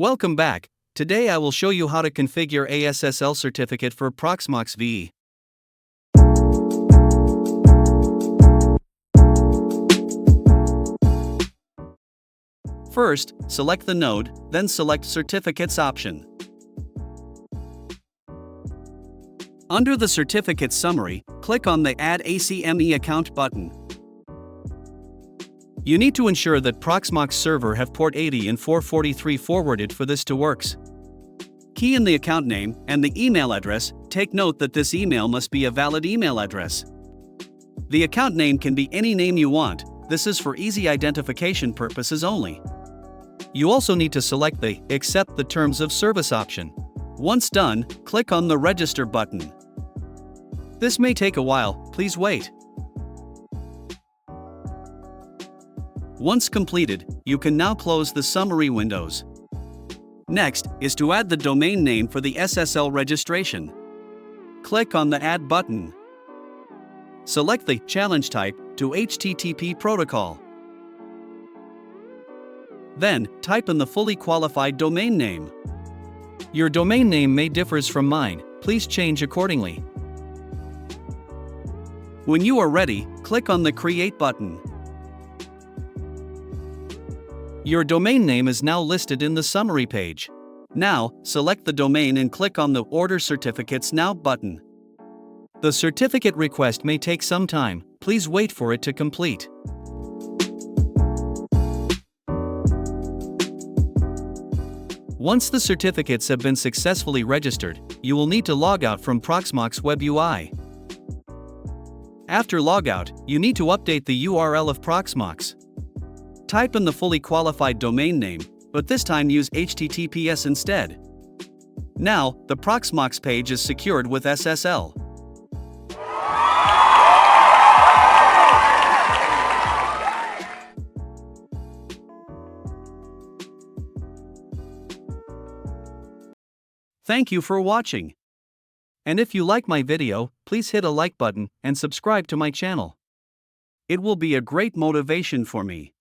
Welcome back. Today I will show you how to configure a SSL certificate for Proxmox VE. First, select the node, then select Certificates option. Under the Certificate Summary, click on the Add ACME Account button. You need to ensure that Proxmox server have port 80 and 443 forwarded for this to works. Key in the account name and the email address. Take note that this email must be a valid email address. The account name can be any name you want. This is for easy identification purposes only. You also need to select the Accept the Terms of Service option. Once done, click on the Register button. This may take a while, please wait. Once completed, you can now close the summary windows. Next is to add the domain name for the SSL registration. Click on the Add button. Select the challenge type to HTTP protocol. Then, type in the fully qualified domain name. Your domain name may differ from mine, please change accordingly. When you are ready, click on the Create button. Your domain name is now listed in the summary page. Now, select the domain and click on the Order Certificates Now button. The certificate request may take some time, please wait for it to complete. Once the certificates have been successfully registered, you will need to log out from Proxmox Web UI. After logout, you need to update the URL of Proxmox. Type in the fully qualified domain name, but this time use HTTPS instead. Now, the Proxmox page is secured with SSL. Thank you for watching. And if you like my video, please hit a like button and subscribe to my channel. It will be a great motivation for me.